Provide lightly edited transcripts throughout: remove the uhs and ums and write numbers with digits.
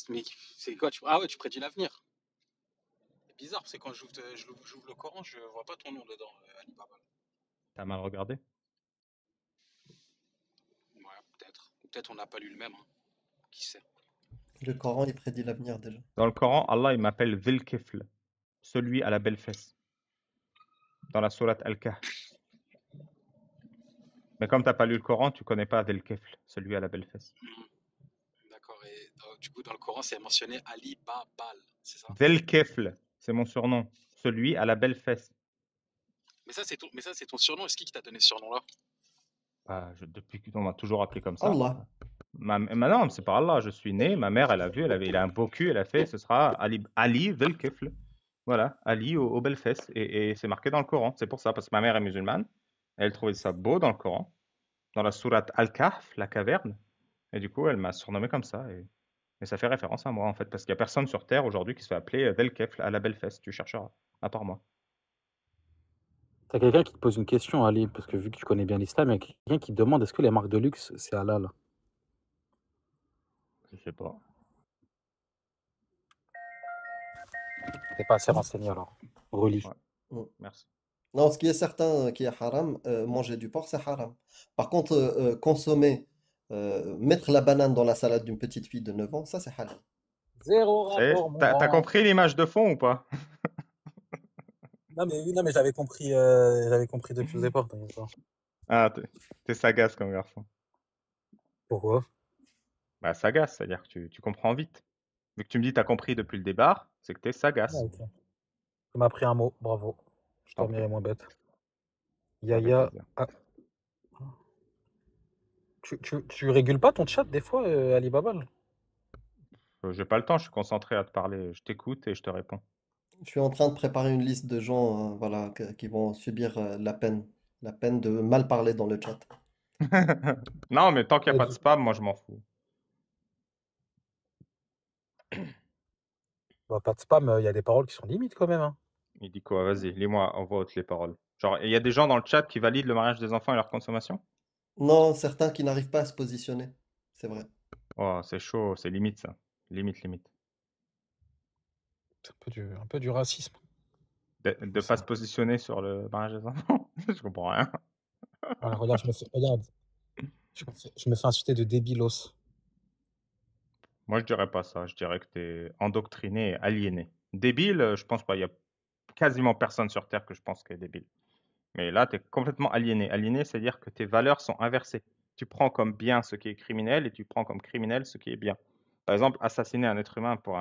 Mais c'est quoi Ah ouais, tu prédis l'avenir. C'est bizarre, parce que quand j'ouvre le Coran, je vois pas ton nom dedans, Ali Baba. T'as mal regardé? Ouais, peut-être. Peut-être on n'a pas lu le même, hein. Qui sait? Le Coran, il prédit l'avenir déjà. Dans le Coran, Allah il m'appelle Dhil Kifl, celui à la belle fesse, dans la sourate Al-Kahf. Mais comme t'as pas lu le Coran, tu connais pas Dhil Kifl, celui à la belle fesse. D'accord. Et du coup, dans le Coran, c'est mentionné Ali Babal, c'est ça? Dhil Kifl, c'est mon surnom, celui à la belle fesse. Mais ça, c'est ton surnom. Est-ce qui t'a donné ce surnom-là? Depuis qu'on m'a toujours appelé comme ça. Allah. Non, c'est pas Allah, je suis né, ma mère elle a vu, il a un beau cul, elle a fait, ce sera Ali Dhil Kifl. Voilà, Ali aux belles fesses. Et c'est marqué dans le Coran, c'est pour ça, parce que ma mère est musulmane, elle trouvait ça beau dans le Coran, dans la sourate Al-Kahf, la caverne, et du coup elle m'a surnommé comme ça, et ça fait référence à moi en fait, parce qu'il n'y a personne sur Terre aujourd'hui qui se fait appeler Dhil Kifl, à la belle fesse, tu chercheras, à part moi. T'as quelqu'un qui te pose une question, Ali, parce que vu que tu connais bien l'islam, il y a quelqu'un qui te demande est-ce que les marques de luxe, c'est halal? Je sais pas. T'es pas assez renseigné alors. Relis. Ouais, Mm. merci. Non, ce qui est certain qui est haram, manger du porc, c'est haram. Par contre, consommer, mettre la banane dans la salade d'une petite fille de 9 ans, ça c'est halal. Zéro Et rapport, mon t'as grand. compris l'image de fond ou pas? Non, mais j'avais compris depuis le départ, t'inquiète pas. Ah, t'es sagace comme garçon. Pourquoi? Bah sagace, c'est-à-dire que tu comprends vite. Vu que tu me dis t'as compris depuis le départ, c'est que t'es Ah, sagace. ok. Tu m'as appris un mot, bravo. Je T'en prie, dormirai moins bête. avec Yaya. plaisir. Ah, tu régules pas ton chat des fois, Ali Babal? J'ai pas le temps, je suis concentré à te parler. Je t'écoute et je te réponds. Je suis en train de préparer une liste de gens voilà, qui vont subir la peine de mal parler dans le chat. Non, mais tant qu'il n'y a Ouais, pas de spam, moi je m'en fous. Bah, pas de spam, il y a des paroles qui sont limites quand même, hein. Il dit quoi? Vas-y, lis-moi en voix haute les paroles. Genre, il y a des gens dans le chat qui valident le mariage des enfants et leur consommation? Non, certains qui n'arrivent pas à se positionner, c'est vrai. Oh, c'est chaud, c'est limite ça. Limite, limite. C'est un peu du racisme. De pas se positionner sur le mariage des enfants? Je comprends rien. Voilà, regarde, je me fais insulter de débilos. Moi, je dirais pas ça. Je dirais que t'es endoctriné et aliéné. Débile, je pense pas. Il y a quasiment personne sur Terre que je pense qui est débile. Mais là, tu es complètement aliéné. Aliéné, c'est-à-dire que tes valeurs sont inversées. Tu prends comme bien ce qui est criminel et tu prends comme criminel ce qui est bien. Par exemple, assassiner un être humain pour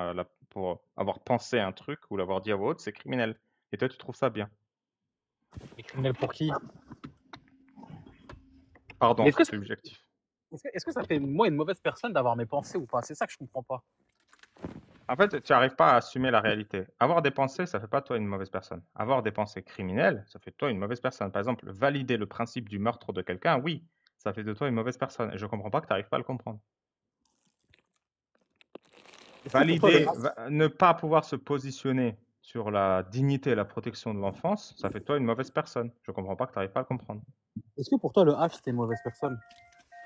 avoir pensé un truc ou l'avoir dit à voix haute, c'est criminel. Et toi, tu trouves ça bien. Et criminel pour qui? Pardon, Est-ce que, c'est subjectif. est-ce que ça fait de moi une mauvaise personne d'avoir mes pensées ou pas? C'est ça que je comprends pas. En fait, tu n'arrives pas à assumer la réalité. Avoir des pensées, ça fait pas de toi une mauvaise personne. Avoir des pensées criminelles, ça fait de toi une mauvaise personne. Par exemple, valider le principe du meurtre de quelqu'un, oui, ça fait de toi une mauvaise personne. Et je comprends pas que tu n'arrives pas à le comprendre. Est-ce que pour toi, Valider, ne pas pouvoir se positionner sur la dignité et la protection de l'enfance, ça fait de toi une mauvaise personne. Je comprends pas que tu n'arrives pas à le comprendre. est-ce que pour toi, le H, c'était une mauvaise personne?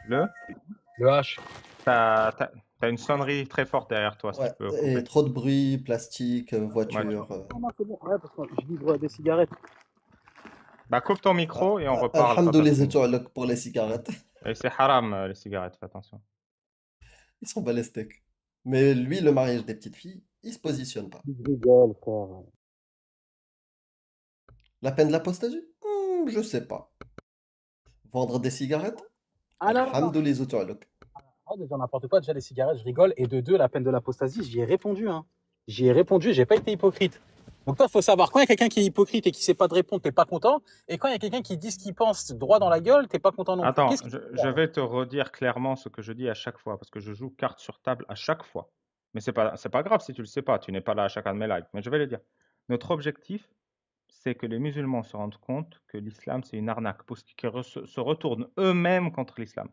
Le H. T'as une sonnerie très forte derrière toi, si Ouais, tu peux et couper. trop de bruit, plastique, Ouais, voiture. Non, c'est bon. Ouais, parce que je livre des cigarettes. Bah, coupe ton micro et on reparle quand t'as Alhamdoulilah fini. Ta'ala pour les cigarettes. Et c'est haram, les cigarettes, fais attention. Ils sont bas les steaks. Mais lui, le mariage des petites filles, il se positionne pas. Je rigole, frère. La peine de l'apostasie? Je sais pas. Vendre des cigarettes? Ah non, non, non. Alhamdoulilah Ta'ala. Ah, déjà n'importe quoi. Déjà, les cigarettes, je rigole. Et de deux, la peine de l'apostasie, j'y ai répondu, hein. J'y ai répondu, j'ai pas été hypocrite. Donc toi, il faut savoir, quand il y a quelqu'un qui est hypocrite et qui sait pas te répondre, t'es pas content. Et quand il y a quelqu'un qui dit ce qu'il pense droit dans la gueule, t'es pas content non plus. Attends, Qu'est-ce que je vais te redire clairement ce que je dis à chaque fois, parce que je joue carte sur table à chaque fois. Mais c'est pas grave si tu le sais pas, tu n'es pas là à chacun de mes lives, mais je vais le dire. Notre objectif, c'est que les musulmans se rendent compte que l'islam, c'est une arnaque, pour qu'ils se retournent eux-mêmes contre l'islam.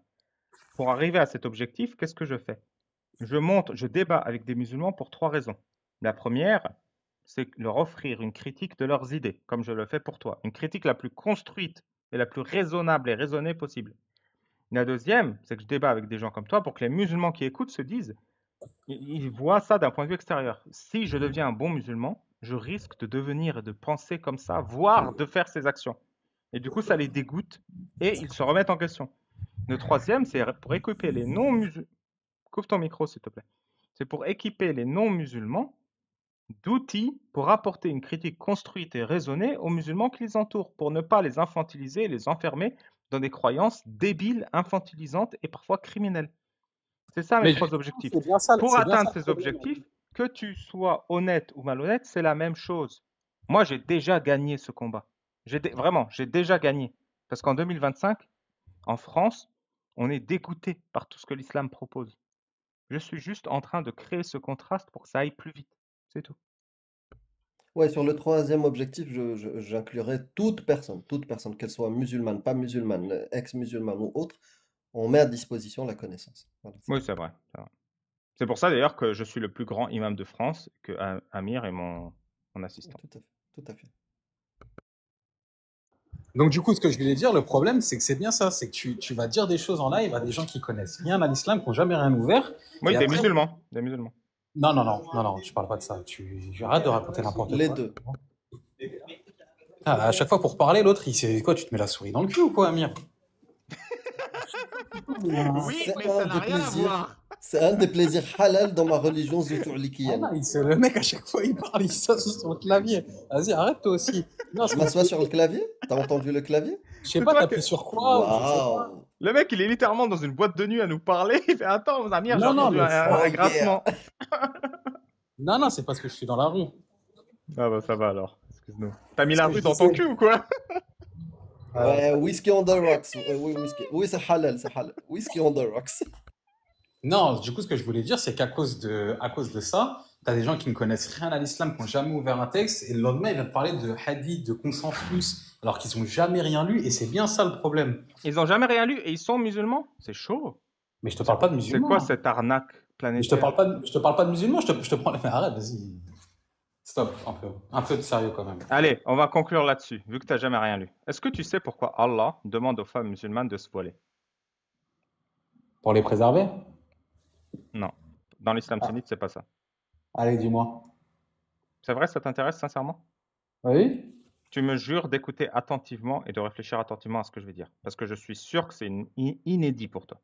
Pour arriver à cet objectif, qu'est-ce que je fais? Je débat avec des musulmans pour trois raisons. La première, c'est leur offrir une critique de leurs idées, comme je le fais pour toi. Une critique la plus construite et la plus raisonnable et raisonnée possible. La deuxième, c'est que je débat avec des gens comme toi pour que les musulmans qui écoutent se disent Ils voient ça d'un point de vue extérieur. Si je deviens un bon musulman, je risque de devenir et de penser comme ça, voire de faire ces actions. Et du coup, ça les dégoûte et ils se remettent en question. Le troisième, c'est pour équiper les non-musulmans. Coupe ton micro, s'il te plaît. C'est pour équiper les non-musulmans d'outils pour apporter une critique construite et raisonnée aux musulmans qui les entourent, pour ne pas les infantiliser et les enfermer dans des croyances débiles, infantilisantes et parfois criminelles. C'est ça mes Mais trois justement, objectifs. c'est bien ça, Pour c'est bien atteindre ça le ces problème. objectifs, que tu sois honnête ou malhonnête, c'est la même chose. Moi, j'ai déjà gagné ce combat. Vraiment, j'ai déjà gagné. Parce qu'en 2025, en France, on est dégoûté par tout ce que l'islam propose. Je suis juste en train de créer ce contraste pour que ça aille plus vite. C'est tout. Ouais, sur le troisième objectif, j'inclurais toute personne, qu'elle soit musulmane, pas musulmane, ex-musulmane ou autre, on met à disposition la connaissance. Voilà, c'est Oui, tout. c'est vrai. C'est vrai. C'est pour ça d'ailleurs que je suis le plus grand imam de France, que Amir est mon assistant. Tout à fait, tout à fait. Donc, du coup, ce que je voulais dire, le problème, c'est que c'est bien ça, c'est que tu vas dire des choses en live à des gens qui connaissent rien à l'islam, qui n'ont jamais rien ouvert. Oui, Et des après, musulmans. Des musulmans. non, je parle pas de ça. Arrête de raconter n'importe Les quoi. deux. Ah, à chaque fois pour parler, l'autre, il sait quoi, tu te mets la souris dans le cul ou quoi, Amir? Oui, C'est mais un ça n'a des rien à plaisirs, voir. c'est un des plaisirs halal dans ma religion Ah zoutourlikienne. non, le mec, à chaque fois, il parle, il s'assoit sur son clavier. Vas-y, arrête toi aussi. Non, Je m'assois sur le clavier? T'as entendu le clavier? je sais C'est pas, toi t'appuies sur quoi ou je sais pas. Waouh! Le mec, il est littéralement dans une boîte de nuit à nous parler. Il fait attends, Amir, j'ai Non, entendu mais Oh un yeah! grincement. non, c'est parce que je suis dans la rue. Ah bah ça va alors. Excuse-nous. T'as mis Ce la que rue je dans ton disais. cul ou quoi? Ouais, whisky on the rocks. Oui, whisky. Oui, c'est halal, c'est halal. Whisky on the rocks. Non, du coup, ce que je voulais dire, c'est qu'à à cause de ça, t'as des gens qui ne connaissent rien à l'islam, qui n'ont jamais ouvert un texte, et le lendemain, ils viennent te parler de hadith, de consensus, alors qu'ils n'ont jamais rien lu, et c'est bien ça le problème. Ils ont jamais rien lu et ils sont musulmans? C'est chaud. Mais je te parle pas de C'est quoi musulmans. cette arnaque Mais je te planétaire? parle pas de musulmans, je te prends. Mais arrête, vas-y. Stop, un peu de sérieux quand même. Allez, on va conclure là-dessus, vu que t'as jamais rien lu. Est-ce que tu sais pourquoi Allah demande aux femmes musulmanes de se voiler? Pour les préserver? Non. Dans l'islam Ah, sunnite, c'est pas ça. allez, dis-moi. C'est vrai, ça t'intéresse sincèrement? Oui? Tu me jures d'écouter attentivement et de réfléchir attentivement à ce que je vais dire. Parce que je suis sûr que c'est inédit pour toi.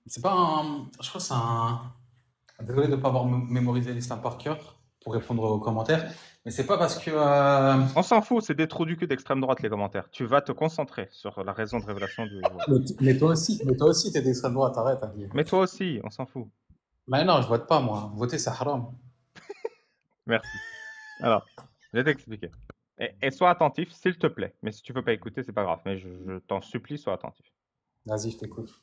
C'est pas un. Je crois que c'est un. Désolé de ne pas avoir mémorisé l'islam par cœur pour répondre aux commentaires, mais c'est pas parce que. On s'en fout, c'est des trous du cul d'extrême droite, les commentaires. Tu vas te concentrer sur la raison de révélation du voile. Mais toi aussi, t'es d'extrême droite, arrête, Ali. Mais toi aussi, on s'en fout. Mais non, je vote pas, moi. Voter, c'est haram. Merci. Alors, je vais t'expliquer. Et sois attentif, s'il te plaît. Mais si tu veux pas écouter, c'est pas grave. Mais je t'en supplie, sois attentif. Vas-y, je t'écoute.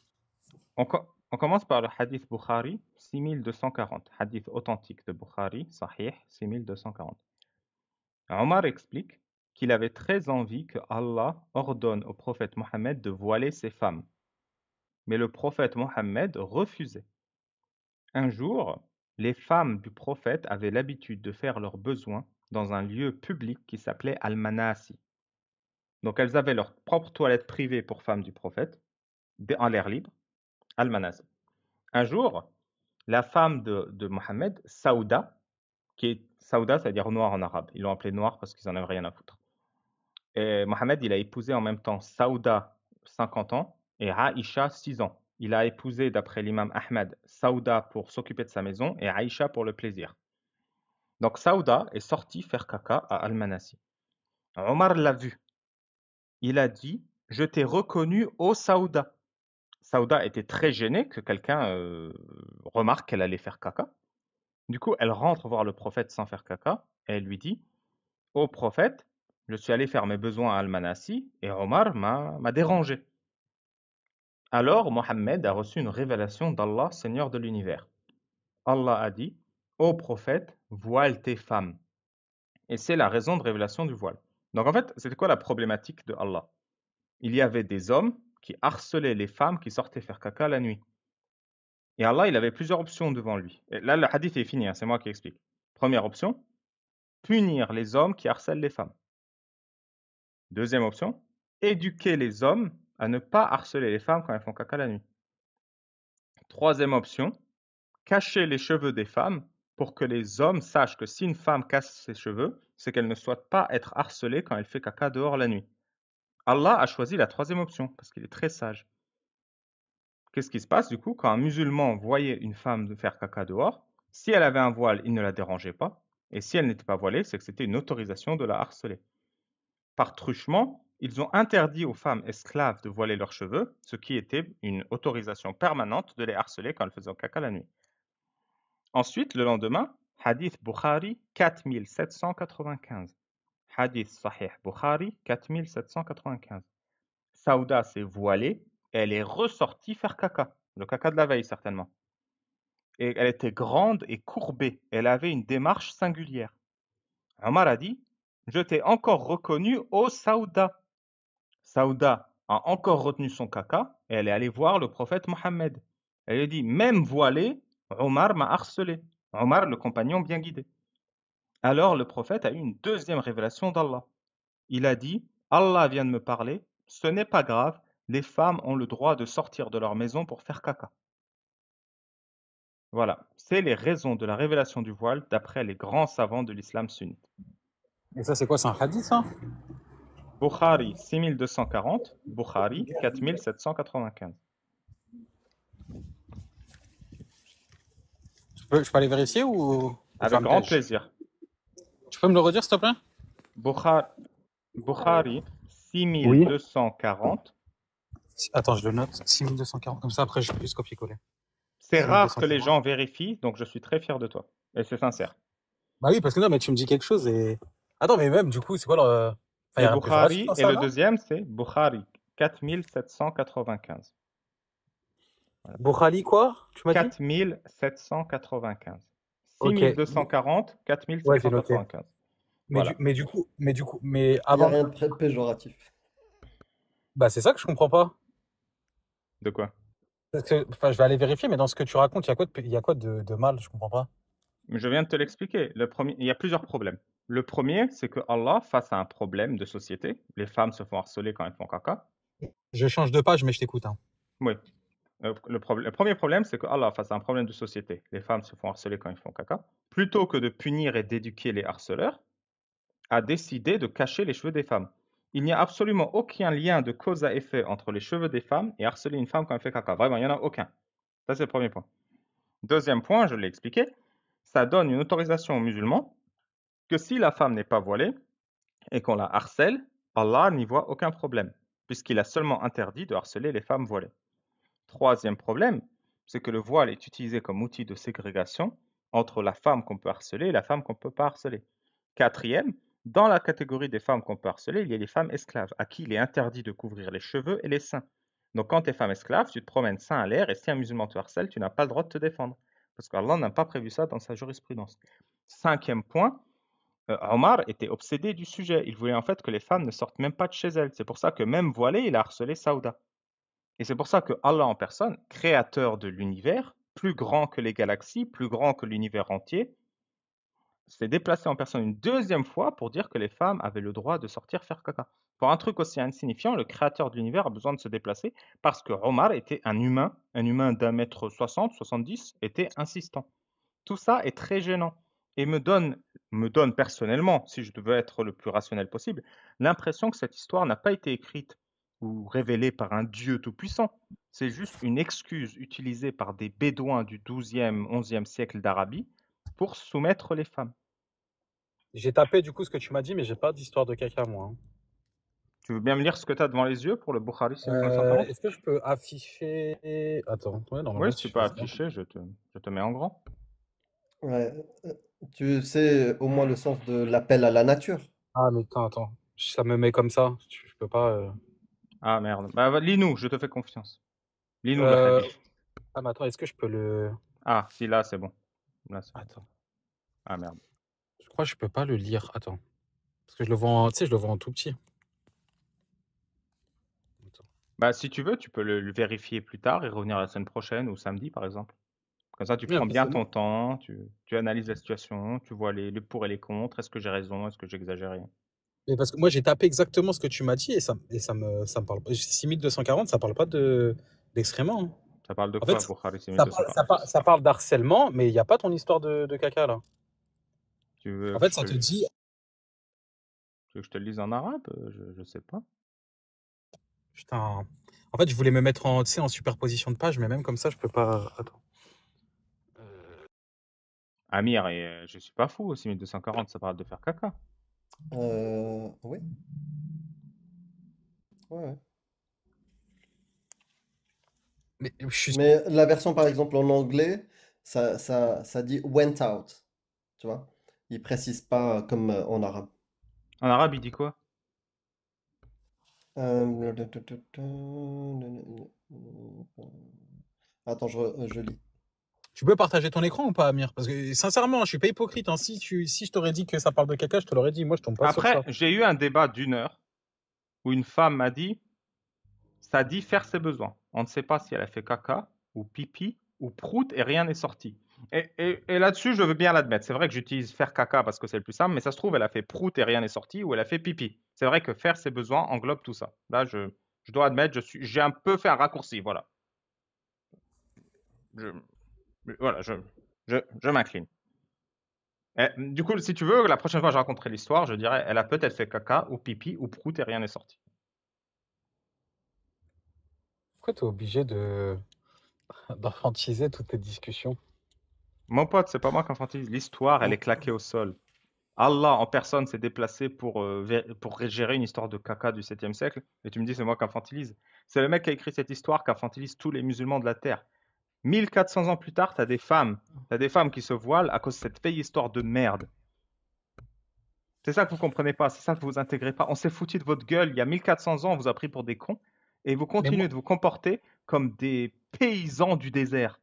On commence par le hadith Bukhari 6240. Hadith authentique de Bukhari, Sahih 6240. Omar explique qu'il avait très envie que Allah ordonne au prophète Mohammed de voiler ses femmes. Mais le prophète Mohammed refusait. Un jour, les femmes du prophète avaient l'habitude de faire leurs besoins dans un lieu public qui s'appelait Al-Manasi. Donc elles avaient leur propre toilette privée pour femmes du prophète, en l'air libre, Al-Manasi. Un jour, la femme de Mohammed, Saouda, Saouda, c'est-à-dire noir en arabe, ils l'ont appelé noir parce qu'ils n'en avaient rien à foutre. Et Mohammed, il a épousé en même temps Saouda, 50 ans, et Aïcha, 6 ans. Il a épousé, d'après l'imam Ahmed, Saouda pour s'occuper de sa maison et Aïcha pour le plaisir. Donc Saouda est sorti faire caca à Al-Manasi. Omar l'a vu. Il a dit « Je t'ai reconnu, ô Saouda ». Saouda était très gênée que quelqu'un remarque qu'elle allait faire caca. Du coup, elle rentre voir le prophète sans faire caca et elle lui dit « Ô prophète, je suis allé faire mes besoins à Al-Manasi et Omar m'a dérangé. » Alors Mohammed a reçu une révélation d'Allah, Seigneur de l'univers. Allah a dit « Ô prophète, voile tes femmes ». Et c'est la raison de révélation du voile. Donc en fait, c'était quoi la problématique de Allah? Il y avait des hommes qui harcelaient les femmes qui sortaient faire caca la nuit. Et Allah, il avait plusieurs options devant lui. Et là, le hadith est fini, hein, c'est moi qui explique. Première option, punir les hommes qui harcèlent les femmes. Deuxième option, éduquer les hommes à ne pas harceler les femmes quand elles font caca la nuit. Troisième option, cacher les cheveux des femmes pour que les hommes sachent que si une femme cache ses cheveux, c'est qu'elle ne souhaite pas être harcelée quand elle fait caca dehors la nuit. Allah a choisi la troisième option parce qu'il est très sage. Qu'est-ce qui se passe du coup quand un musulman voyait une femme faire caca dehors? Si elle avait un voile, il ne la dérangeait pas. Et si elle n'était pas voilée, c'est que c'était une autorisation de la harceler. Par truchement, ils ont interdit aux femmes esclaves de voiler leurs cheveux, ce qui était une autorisation permanente de les harceler quand elles faisaient caca la nuit. Ensuite, le lendemain, Hadith Bukhari 4795. Hadith Sahih Bukhari 4795. Saouda s'est voilée et elle est ressortie faire caca. Le caca de la veille, certainement. Et elle était grande et courbée. Elle avait une démarche singulière. Omar a dit, je t'ai encore reconnu, ô Saouda. Saouda a encore retenu son caca et elle est allée voir le prophète Mohammed. Elle lui a dit, même voilée, Omar m'a harcelé. Omar, le compagnon bien guidé. Alors le prophète a eu une deuxième révélation d'Allah. Il a dit, Allah vient de me parler, ce n'est pas grave, les femmes ont le droit de sortir de leur maison pour faire caca. Voilà, c'est les raisons de la révélation du voile d'après les grands savants de l'islam sunnite. Et ça, c'est quoi? C'est un hadith, ça? Bukhari 6240, Bukhari 4795. Je peux aller vérifier ou Avec grand plaisir. Tu peux me le redire, s'il te plaît? Bukhari 6240. Attends, je le note. 6240, comme ça, après, je peux juste copier-coller. C'est rare que les gens vérifient, donc je suis très fier de toi. Et c'est sincère. Bah oui, parce que non, mais tu me dis quelque chose et... Attends, mais même, du coup, c'est quoi le... Et Bukhari, et le deuxième, c'est Bukhari 4795. Voilà. Bukhari, quoi? Tu m'as dit 4795. 6240, okay. 4795. Ouais, voilà. Mais du coup, mais avant... Il n'y a rien de très péjoratif. Bah, c'est ça que je comprends pas. De quoi? Parce que, enfin, je vais aller vérifier, mais dans ce que tu racontes, il y a quoi de mal? Je comprends pas. Je viens de te l'expliquer. Il y a plusieurs problèmes. Le premier, c'est que Allah, face à un problème de société, les femmes se font harceler quand elles font caca. Je change de page, mais je t'écoute. Hein. Oui. Le premier problème, c'est que Allah, face à un problème de société, les femmes se font harceler quand elles font caca, plutôt que de punir et d'éduquer les harceleurs, a décidé de cacher les cheveux des femmes. Il n'y a absolument aucun lien de cause à effet entre les cheveux des femmes et harceler une femme quand elle fait caca. Vraiment, il n'y en a aucun. Ça, c'est le premier point. Deuxième point, je l'ai expliqué, ça donne une autorisation aux musulmans que si la femme n'est pas voilée et qu'on la harcèle, Allah n'y voit aucun problème, puisqu'il a seulement interdit de harceler les femmes voilées. Troisième problème, c'est que le voile est utilisé comme outil de ségrégation entre la femme qu'on peut harceler et la femme qu'on ne peut pas harceler. Quatrième, dans la catégorie des femmes qu'on peut harceler, il y a les femmes esclaves, à qui il est interdit de couvrir les cheveux et les seins. Donc quand tu es femme esclave, tu te promènes seins à l'air, et si un musulman te harcèle, tu n'as pas le droit de te défendre, parce qu'Allah n'a pas prévu ça dans sa jurisprudence. Cinquième point, Omar était obsédé du sujet. Il voulait en fait que les femmes ne sortent même pas de chez elles. C'est pour ça que même voilée, il a harcelé Saouda. Et c'est pour ça que Allah en personne, créateur de l'univers, plus grand que les galaxies, plus grand que l'univers entier, s'est déplacé en personne une deuxième fois pour dire que les femmes avaient le droit de sortir faire caca. Pour un truc aussi insignifiant, le créateur de l'univers a besoin de se déplacer parce que Omar était un humain d'1m60, 70, était insistant. Tout ça est très gênant et me donne personnellement, si je devais être le plus rationnel possible, l'impression que cette histoire n'a pas été écrite ou révélée par un Dieu tout-puissant. C'est juste une excuse utilisée par des bédouins du 12e, 11e siècle d'Arabie pour soumettre les femmes. J'ai tapé du coup ce que tu m'as dit, mais j'ai pas d'histoire de caca, moi. Hein. Tu veux bien me lire ce que tu as devant les yeux pour le Bukhari Est-ce que je peux afficher... Attends, ouais, oui, si tu peux afficher, je te mets en grand. Ouais. Tu sais au moins le sens de l'appel à la nature. Ah, mais attends. Ça me met comme ça. Je peux pas... Ah merde. Bah, lis-nous, je te fais confiance. Lis-nous le hadith. Ah, mais attends, est-ce que je peux le... Ah, si, là, c'est bon. Là, c'est bon. Attends. Ah merde. Je crois que je peux pas le lire. Attends. Parce que je le vois en, tu sais, je le vois en tout petit. Attends. Bah, si tu veux, tu peux le vérifier plus tard et revenir la semaine prochaine ou samedi, par exemple. Comme ça, tu prends bien ton temps, tu analyses la situation, tu vois les pour et les contre. Est-ce que j'ai raison? Est-ce que j'exagère? Mais parce que moi, j'ai tapé exactement ce que tu m'as dit et ça me parle pas. 6240, ça parle pas d'excrément. Hein. Ça parle de En quoi, fait, Bukhari ça parle, 6240? ça parle d'harcèlement, mais il n'y a pas ton histoire de caca là. Tu veux En que fait, je ça te, te dit. tu veux que je te le lise en arabe? Je sais pas. Putain. En fait, je voulais me mettre en, tu sais, en superposition de page, mais même comme ça, je peux pas. Attends. Amir, et je suis pas fou, 6240, ça parle de faire caca. Oui. Ouais. Mais je suis. Mais la version, par exemple, en anglais, ça dit went out. Tu vois? Il précise pas comme en arabe. En arabe, il dit quoi? Attends, je lis. Tu peux partager ton écran ou pas, Amir? Parce que sincèrement, je suis pas hypocrite, hein. Si je t'aurais dit que ça parle de caca, je te l'aurais dit. Moi, je tombe pas sur Après, ça. j'ai eu un débat d'1 heure où une femme m'a dit, ça dit faire ses besoins. On ne sait pas si elle a fait caca ou pipi ou prout et rien n'est sorti. Et là-dessus, je veux bien l'admettre. C'est vrai que j'utilise faire caca parce que c'est le plus simple, mais ça se trouve, elle a fait prout et rien n'est sorti ou elle a fait pipi. C'est vrai que faire ses besoins englobe tout ça. Là, je dois admettre, j'ai un peu fait un raccourci, voilà. Voilà, je m'incline. Du coup, si tu veux, la prochaine fois que je raconterai l'histoire, je dirais, elle a peut-être fait caca ou pipi ou prout et rien n'est sorti. Pourquoi t'es obligé d'infantiliser toutes tes discussions? Mon pote, c'est pas moi qui infantilise. L'histoire, elle est claquée au sol. Allah en personne s'est déplacé pour gérer une histoire de caca du 7e siècle, et tu me dis c'est moi qui infantilise. C'est le mec qui a écrit cette histoire qui infantilise tous les musulmans de la terre. 1400 ans plus tard, t'as des femmes qui se voilent à cause de cette vieille histoire de merde. C'est ça que vous comprenez pas, c'est ça que vous intégrez pas. On s'est foutu de votre gueule il y a 1400 ans, on vous a pris pour des cons, et vous Mais moi, continuez de vous comporter comme des paysans du désert.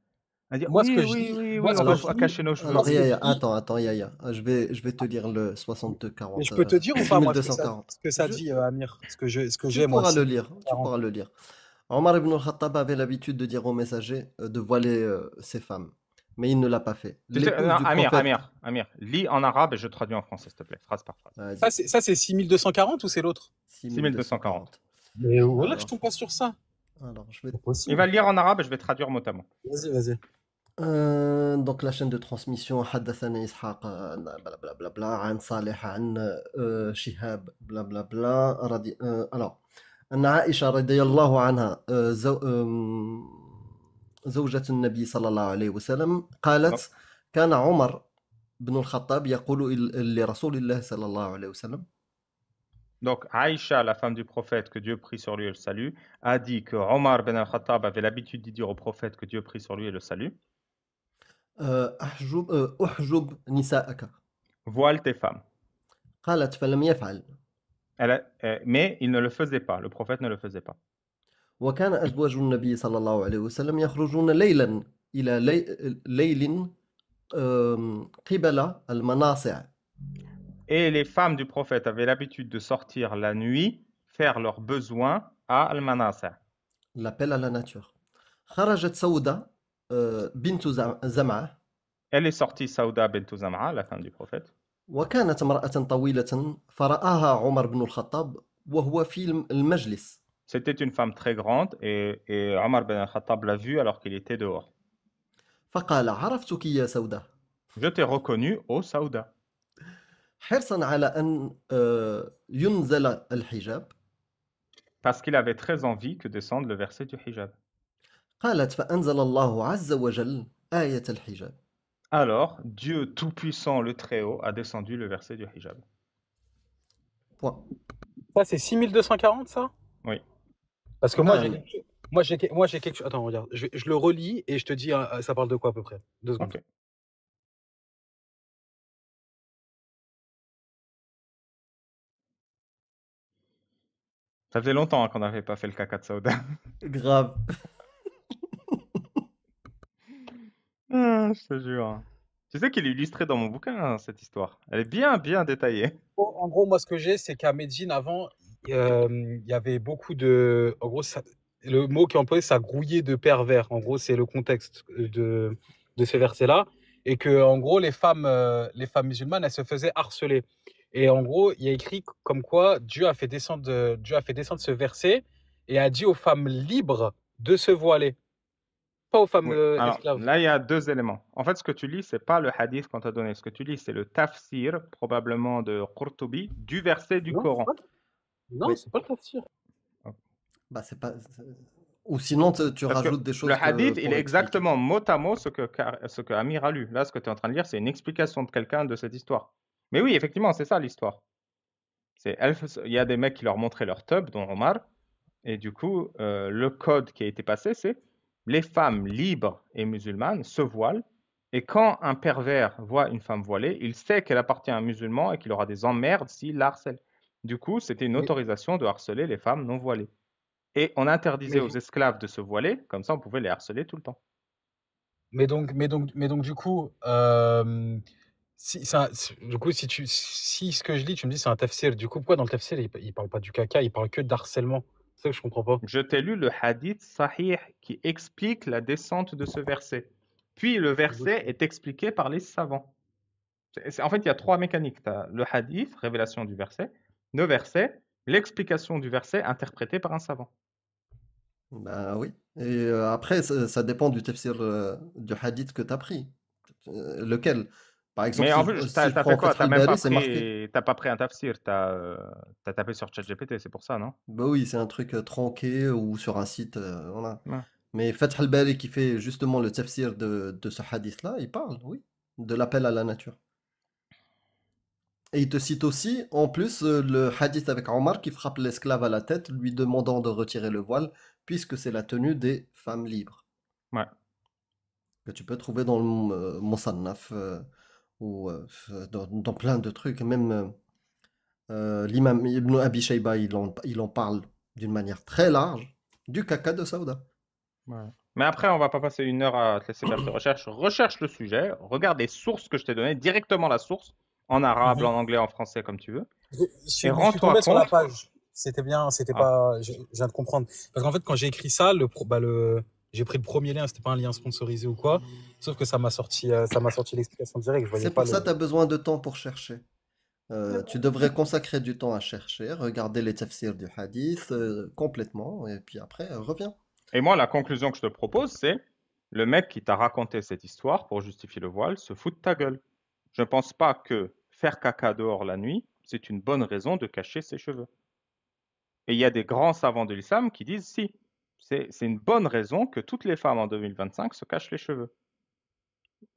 À dire moi, ce que je oui, dis, oui, moi, oui, ce on que va je dis, cacher nos moi, cheveux. Alors, ce que je Yaya, dis, attends, Yaya. Je vais te lire le mais 62-40. je peux te dire ou pas, moi, ce que 6240. ça dit, Amir, ce que Tu j'ai, moi, pourras le lire. Tu 40. pourras le lire. Omar ibn al-Khattab avait l'habitude de dire aux messagers de voiler ses femmes. Mais il ne l'a pas fait. Tu sais, L'épouse non, du Amir, prophète. Amir, lis en arabe et je traduis en français, s'il te plaît, phrase par phrase. Vas-y, Ça, c'est 6240 ou c'est l'autre? 6240. Mais voilà que je Alors, tombe pas sur ça. alors, je vais. C'est Il possible. va le lire en arabe et je vais traduire mot à mot. Vas-y. Donc la chaîne de transmission حدثني إسحاق bla bla bla bla عن صالح عن شهاب bla bla bla رضي alors أن عائشة رضي الله عنها زوجة النبي صلى الله عليه وسلم Donc, قالت كان عمر بن الخطاب يقول لرسول الله صلى الله عليه وسلم donc, Aïcha, la femme du prophète, que Dieu prie sur lui et le salut, a dit que Omar ben al-Khattab avait l'habitude de dire au prophète que Dieu prie sur lui et le salut, أحجب نساءك voile tes femmes. قالت فلم يفعل Mais il ne le faisait pas, le prophète ne le faisait pas. وكان أزواج النبي صلى الله عليه وسلم يخرجون ليلا إلى ليل قبل المناصع. Et les femmes du prophète avaient l'habitude de sortir la nuit, faire leurs besoins à Al-Manasa. L'appel à la nature. خرجت سودة بنت زمعة. Elle est sortie Saouda bint Zam'a, la femme du prophète. وكانت امرأة طويلة فرآها عمر بن الخطاب وهو في المجلس. C'était une femme très grande et Omar ben al-Khattab l'a vue alors qu'il était dehors. فقال عرفتك يا سودة. Je t'ai reconnu, ô Saouda. حرصا على أن ينزل الحجاب. Parce qu'il avait très envie que descende le verset du hijab. قالت فأنزل الله عز وجل آية الحجاب. Alors, Dieu Tout-Puissant, le Très-Haut, a descendu le verset du hijab. Point. Ça, c'est 6240, ça? Oui. Parce que Ah, moi, j'ai quelque chose. Attends, regarde. Je le relis et je te dis, ça parle de quoi à peu près? 2 secondes. Ok. Ça faisait longtemps qu'on n'avait pas fait le caca de Saouda. grave. Ah, je te jure. Tu sais qu'il est illustré dans mon bouquin, hein, cette histoire. Elle est bien, bien détaillée. En gros, moi, ce que j'ai, c'est qu'à Médine, avant, il y avait beaucoup de. En gros, le mot qui est employé, ça grouillait de pervers. En gros, c'est le contexte de ces versets-là. Et que, en gros, les femmes musulmanes, elles se faisaient harceler. Et en gros, il y a écrit comme quoi Dieu a fait descendre ce verset et a dit aux femmes libres de se voiler. pas aux femmes Oui. Alors esclaves. là, il y a deux éléments. En fait, ce que tu lis, c'est pas le hadith qu'on t'a donné. Ce que tu lis, c'est le tafsir, probablement de Qurtubi, du verset du Non, Coran. non, Oui. c'est pas le tafsir. Bah, c'est pas... Ou sinon, tu Parce que rajoutes des le choses hadith, il pour est expliquer. exactement mot à mot ce que Amir a lu. Là, ce que tu es en train de lire, c'est une explication de quelqu'un de cette histoire. Mais oui, effectivement, c'est ça l'histoire. Il y a des mecs qui leur montraient leur tub, dont Omar, et du coup, le code qui a été passé, c'est les femmes libres et musulmanes se voilent, et quand un pervers voit une femme voilée, il sait qu'elle appartient à un musulman et qu'il aura des emmerdes s'il la harcèle. Du coup, c'était une Mais, autorisation de harceler les femmes non voilées. Et on interdisait mais, aux esclaves de se voiler, comme ça on pouvait les harceler tout le temps. mais donc, du coup, du coup, si ce que je lis, tu me dis c'est un tafsir, du coup, pourquoi dans le tafsir, il parle pas du caca, il parle que d'harcèlement? C'est ça que je comprends pas. Je t'ai lu le hadith sahih qui explique la descente de ce verset. Puis le verset est expliqué par les savants. En fait, il y a trois mécaniques. Tu as le hadith, révélation du verset, le verset, l'explication du verset interprétée par un savant. Bah oui. Et après, ça dépend du tafsir du hadith que tu as pris. Lequel? Par exemple, Mais en si plus, je t'as prends fait quoi? Fath T'as même al-Bari, pas c'est marqué. pris, t'as pas pris un tafsir, t'as tapé sur ChatGPT, c'est pour ça, non? Bah oui, c'est un truc tronqué ou sur un site, voilà. Ouais. Mais Fath al-Bari qui fait justement le tafsir de ce hadith-là, il parle, oui, de l'appel à la nature. Et il te cite aussi, en plus, le hadith avec Omar qui frappe l'esclave à la tête, lui demandant de retirer le voile, puisque c'est la tenue des femmes libres, Ouais. que tu peux trouver dans le Musannaf ou dans plein de trucs. Même l'imam Ibn Abi Shayba, il en parle d'une manière très large du caca de Saouda. Ouais. Mais après, on va pas passer une heure à te laisser faire tes recherches. Recherche le sujet, regarde les sources que je t'ai données, directement la source, en arabe, Mhm. en anglais, en français, comme tu veux. Je Et suis rends-toi tombé sur la compte. page. C'était bien, c'était Ah. pas. Je viens de comprendre. Parce qu'en fait, quand j'ai écrit ça, j'ai pris le premier lien, c'était pas un lien sponsorisé ou quoi. Sauf que ça m'a sorti l'explication directe. Je voyais C'est pas pour ça le. que tu as besoin de temps pour chercher. Tu devrais consacrer du temps à chercher, regarder les tafsirs du hadith complètement, et puis après, reviens. Et moi, la conclusion que je te propose, c'est le mec qui t'a raconté cette histoire pour justifier le voile se fout de ta gueule. Je ne pense pas que faire caca dehors la nuit, c'est une bonne raison de cacher ses cheveux. Et il y a des grands savants de l'islam qui disent si, c'est une bonne raison que toutes les femmes en 2025 se cachent les cheveux.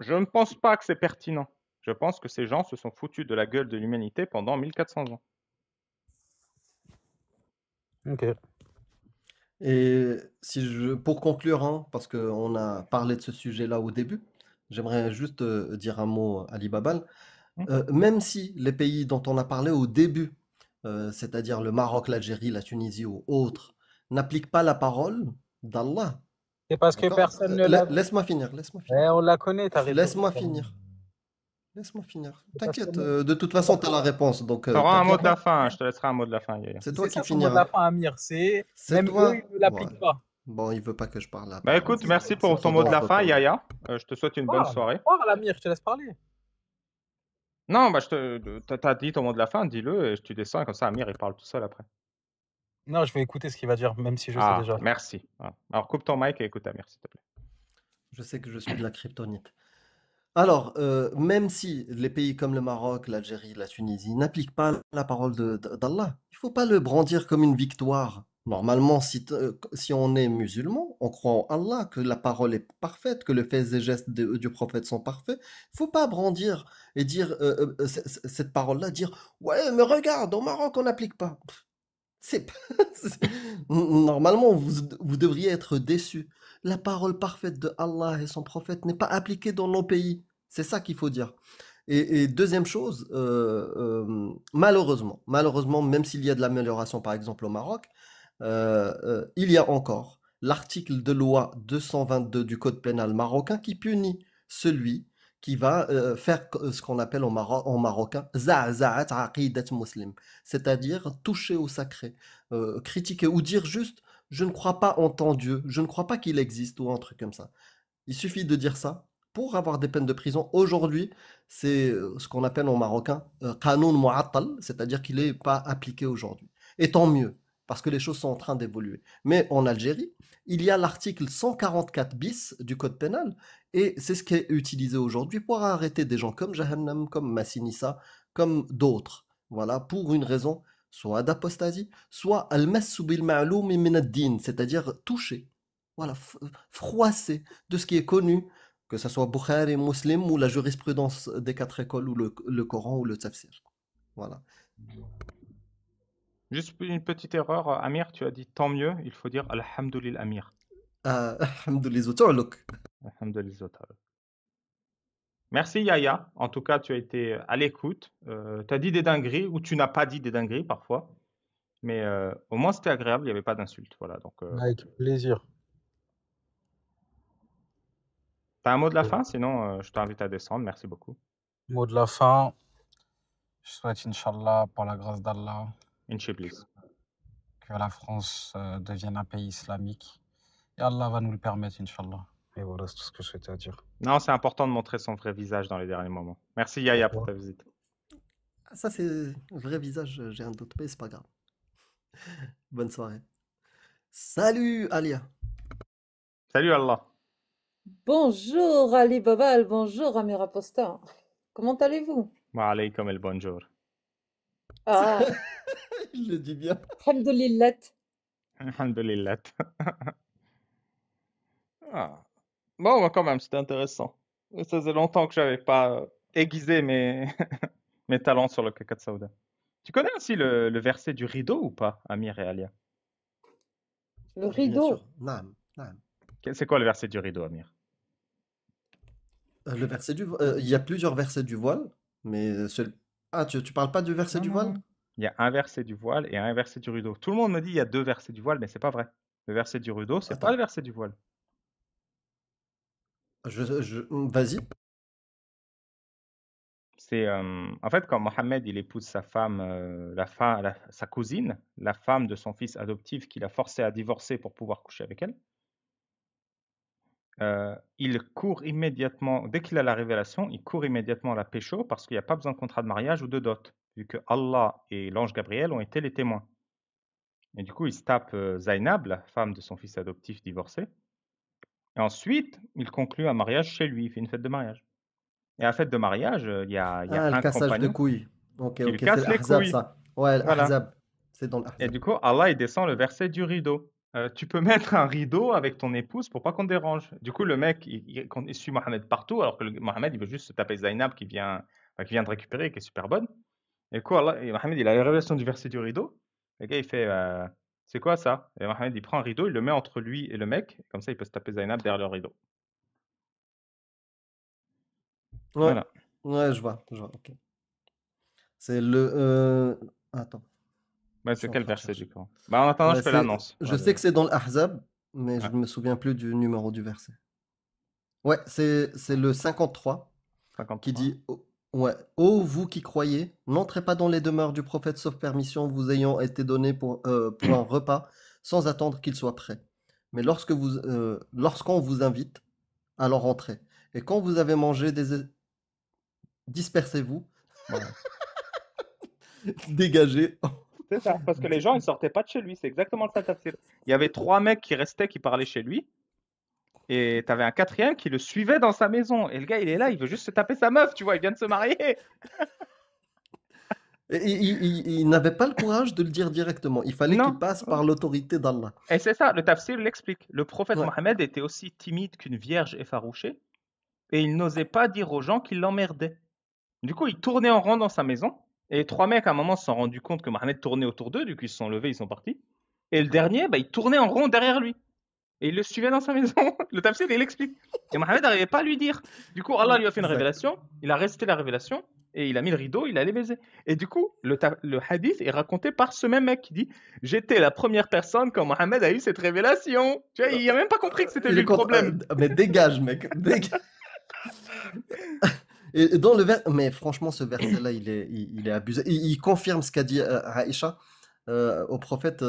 Je ne pense pas que c'est pertinent. Je pense que ces gens se sont foutus de la gueule de l'humanité pendant 1400 ans. Ok. Et pour conclure, hein, parce qu'on a parlé de ce sujet-là au début, j'aimerais juste dire un mot à Ali Babal. Même si les pays dont on a parlé au début, c'est-à-dire le Maroc, l'Algérie, la Tunisie ou autres, n'appliquent pas la parole d'Allah. C'est parce que D'accord? personne ne l'a. Laisse-moi finir. On la connaît, ta réponse. Laisse-moi finir. C'est parce T'inquiète, que- de toute façon, tu as la réponse. Donc, Tu auras un mot t'inquiète de la pas. fin, je te laisserai un mot de la fin, Yaya. C'est toi C'est qui ça son mot de finiras. la fin, Amir. C'est C'est même toi. eux, ils ne l'appliquent pas. Bon, il veut pas que je parle là. Bah écoute, merci pour ton mot de la fin, Yaya. Je te souhaite une bonne soirée. Parle, Amir, je te laisse parler. Non, bah t'as dit ton mot de la fin, dis-le et tu descends, comme ça Amir il parle tout seul après. Non, je vais écouter ce qu'il va dire, même si je sais déjà. Merci. Alors coupe ton mic et écoute Amir, s'il te plaît. Je sais que je suis de la kryptonite. Alors, même si les pays comme le Maroc, l'Algérie, la Tunisie n'appliquent pas la parole d'Allah, il ne faut pas le brandir comme une victoire. Normalement, si on est musulman, on croit en Allah, que la parole est parfaite, que les faits et gestes du prophète sont parfaits. Il ne faut pas brandir et dire cette parole-là, dire « Ouais, mais regarde, au Maroc, on n'applique pas. » Normalement, vous devriez être déçus. La parole parfaite de Allah et son prophète n'est pas appliquée dans nos pays. C'est ça qu'il faut dire. Et deuxième chose, malheureusement, même s'il y a de l'amélioration, par exemple au Maroc, il y a encore l'article de loi 222 du Code pénal marocain qui punit celui qui va faire ce qu'on appelle en marocain za'za'at aqidat muslim, c'est-à-dire toucher au sacré, critiquer ou dire juste je ne crois pas en ton Dieu, je ne crois pas qu'il existe ou un truc comme ça. Il suffit de dire ça pour avoir des peines de prison. Aujourd'hui, c'est ce qu'on appelle en marocain qanoun mu'attal, c'est-à-dire qu'il n'est pas appliqué aujourd'hui. Et tant mieux. parce que les choses sont en train d'évoluer. Mais en Algérie, il y a l'article 144 bis du code pénal, et c'est ce qui est utilisé aujourd'hui pour arrêter des gens comme Jahannam, comme Massinissa, comme d'autres. Voilà, pour une raison, soit d'apostasie, soit al-massu bil ma'loum min ad-din, c'est-à-dire toucher, voilà, froisser de ce qui est connu, que ce soit Bukhari, Muslim ou la jurisprudence des 4 écoles ou le Coran ou le tafsir. Voilà. Juste une petite erreur, Amir, tu as dit tant mieux, il faut dire Alhamdulillah Amir. Alhamdoulilah, ta'aluk. Alhamdulillah. Merci Yaya, en tout cas tu as été à l'écoute, tu as dit des dingueries ou tu n'as pas dit des dingueries parfois, mais au moins c'était agréable, il n'y avait pas d'insultes. Voilà, donc, Avec plaisir. t'as un mot de la fin, sinon je t'invite à descendre, merci beaucoup. Mot de la fin. Je souhaite, Inch'Allah, par la grâce d'Allah, Inch'Iblis. que la France devienne un pays islamique. Et Allah va nous le permettre, Inch'Allah. Et voilà, c'est tout ce que je souhaitais à dire. Non, c'est important de montrer son vrai visage dans les derniers moments. Merci Yaya pour ta visite. Ça, c'est le vrai visage, j'ai un doute, mais c'est pas grave. Bonne soirée. Salut Alia. Salut Allah. Bonjour Ali Babal, bonjour Amir Aposta. Comment allez-vous? Wa alaykum el bonjour. Ah, Je le dis bien. alhamdoulilah. Alhamdulillah. Ah. Bon, bah, quand même, c'était intéressant. Ça faisait longtemps que j'avais pas aiguisé mes, mes talents sur le caca de Saouda. Tu connais aussi le verset du rideau ou pas, Amir et Alia? Le Bien rideau. sûr. Naam, naam. C'est quoi le verset du rideau, Amir? Le verset du il y a plusieurs versets du voile, mais ah, tu parles pas du verset Non, du non, voile? non. Il y a un verset du voile et un verset du rideau. Tout le monde me dit il y a deux versets du voile, mais c'est pas vrai. Le verset du rideau, c'est pas Attends. le verset du voile. Vas-y. C'est en fait quand Mohammed il épouse sa femme, sa cousine, la femme de son fils adoptif qu'il a forcé à divorcer pour pouvoir coucher avec elle. Il court immédiatement, dès qu'il a la révélation, il court immédiatement à la pécho parce qu'il n'y a pas besoin de contrat de mariage ou de dot, vu que Allah et l'ange Gabriel ont été les témoins. Et du coup, il se tape Zainab, la femme de son fils adoptif divorcé. Et ensuite, il conclut un mariage chez lui, il fait une fête de mariage. Et à la fête de mariage, il y a Ah, le un cassage de compagnon couilles. Ok, qui lui ok, c'est casse les l'Ahzab, couilles. ça. Ouais, Voilà. l'Ahzab. C'est dans Et l'Ahzab. du coup, Allah, il descend le verset du rideau. Tu peux mettre un rideau avec ton épouse pour pas qu'on te dérange. Du coup, le mec, il suit Mohamed partout, alors que Mohamed, il veut juste se taper Zainab qui vient de récupérer, qui est super bonne. Et du coup, Mohamed, il a la révélation du verset du rideau. Le gars, il fait c'est quoi ça? Et Mohamed, il prend un rideau, il le met entre lui et le mec. Comme ça, il peut se taper Zainab derrière le rideau. Ouais, Voilà. ouais, je vois, ok. C'est le. Attends, Bah, je suis c'est en quel train de verset chercher. du coup? Bah, en attendant, Ouais, je fais l'annonce. je Voilà. sais que c'est dans l'Ahzab, mais je Ouais. ne me souviens plus du numéro du verset. Ouais, c'est le 53 qui 53. dit ouais, ô vous qui croyez, n'entrez pas dans les demeures du prophète sauf permission vous ayant été donnée pour un repas sans attendre qu'il soit prêt. Mais lorsqu'on vous invite, alors entrez. Et quand vous avez mangé, dispersez-vous, Voilà. dégagez. C'est ça, parce que les gens, ils sortaient pas de chez lui. C'est exactement le tafsir. Il y avait 3 mecs qui restaient, qui parlaient chez lui. Et tu avais un 4e qui le suivait dans sa maison. Et le gars, il est là, il veut juste se taper sa meuf, tu vois, il vient de se marier. Et il n'avait pas le courage de le dire directement. Il fallait qu'il Non. passe par l'autorité d'Allah. Et c'est ça, le tafsir l'explique. Le prophète Ouais. Mohammed était aussi timide qu'une vierge effarouchée. Et il n'osait pas dire aux gens qu'il l'emmerdait. Du coup, il tournait en rond dans sa maison. Et les 3 mecs, à un moment, se sont rendus compte que Mohammed tournait autour d'eux. Du coup, ils se sont levés, ils sont partis. Et le dernier, il tournait en rond derrière lui. Et il le suivait dans sa maison. Le tafsir, il l'explique. Et Mohammed n'arrivait pas à lui dire. Du coup, Allah lui a fait une Exact. révélation. Il a récité la révélation. Et il a mis le rideau, il allait baiser. Et du coup, le hadith est raconté par ce même mec qui dit « J'étais la première personne quand Mohammed a eu cette révélation. » Tu vois, il n'a même pas compris que c'était Il lui est le content. problème. Mais dégage, mec. Dégage. Et dans mais franchement, ce verset-là, il est abusé. Il confirme ce qu'a dit Aïcha au prophète.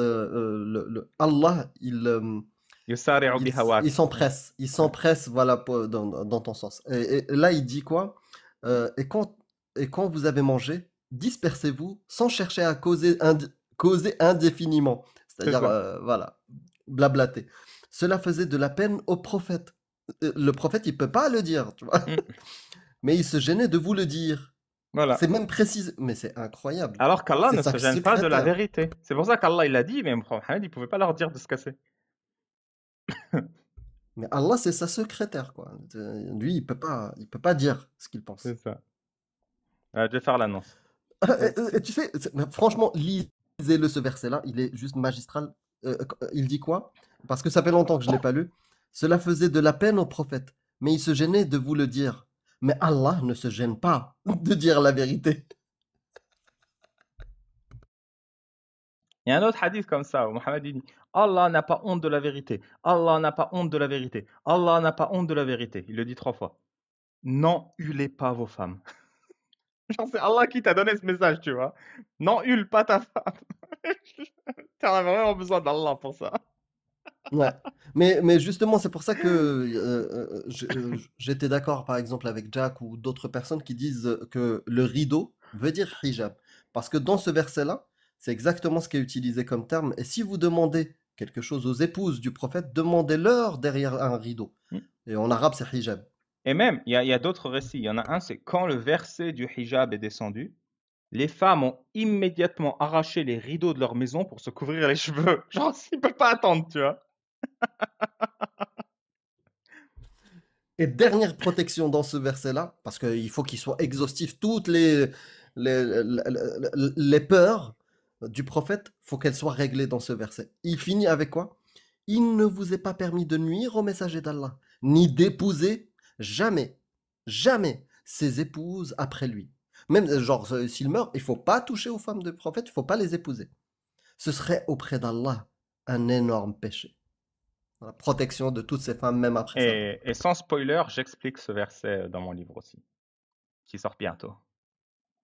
Allah, Yusari'u bihawak. il s'empresse, voilà, dans ton sens. Et là, il dit quoi? Et quand vous avez mangé, dispersez-vous sans chercher à causer indéfiniment. C'est C'est-à-dire, ça. voilà, blablater. Cela faisait de la peine au prophète. Le prophète, il peut pas le dire, tu vois. Mm. Mais il se gênait de vous le dire. Voilà. C'est même précisé. Mais c'est incroyable. Alors qu'Allah C'est ne sa se gêne pas de la secrétaire. vérité. C'est pour ça qu'Allah il a dit, mais Mohammed il pouvait pas leur dire de se casser. Mais Allah, c'est sa secrétaire, quoi. Lui, il peut pas dire ce qu'il pense. C'est ça. Je vais faire l'annonce. Et tu sais, franchement, lisez-le ce verset-là, il est juste magistral. Il dit quoi? Parce que ça fait longtemps que je ne l'ai pas lu. Cela faisait de la peine au prophète, mais il se gênait de vous le dire. Mais Allah ne se gêne pas de dire la vérité. Il y a un autre hadith comme ça où Mohammed dit Allah n'a pas honte de la vérité. Allah n'a pas honte de la vérité. Allah n'a pas honte de la vérité. Il le dit 3 fois. N'enhulez pas vos femmes. Genre, c'est Allah qui t'a donné ce message, tu vois. N'enhule pas ta femme. Tu as vraiment besoin d'Allah pour ça. Ouais. Mais justement, c'est pour ça que j'étais d'accord, par exemple, avec Jack ou d'autres personnes qui disent que le rideau veut dire hijab. Parce que dans ce verset-là, c'est exactement ce qui est utilisé comme terme. Et si vous demandez quelque chose aux épouses du prophète, demandez-leur derrière un rideau. Et en arabe, c'est hijab. Et même, il y a d'autres récits. Il y en a un, c'est quand le verset du hijab est descendu, les femmes ont immédiatement arraché les rideaux de leur maison pour se couvrir les cheveux. Genre, ils ne peuvent pas attendre, tu vois. Et dernière protection dans ce verset-là, parce qu'il faut qu'il soit exhaustif, toutes les peurs du prophète, faut qu'elles soient réglées dans ce verset. Il finit avec quoi? Il ne vous est pas permis de nuire au messager d'Allah, ni d'épouser jamais, jamais ses épouses après lui. Même, genre, s'il meurt, il faut pas toucher aux femmes du prophète, il faut pas les épouser. Ce serait auprès d'Allah un énorme péché. La protection de toutes ces femmes, même après sa mort. Et sans spoiler, j'explique ce verset dans mon livre aussi, qui sort bientôt.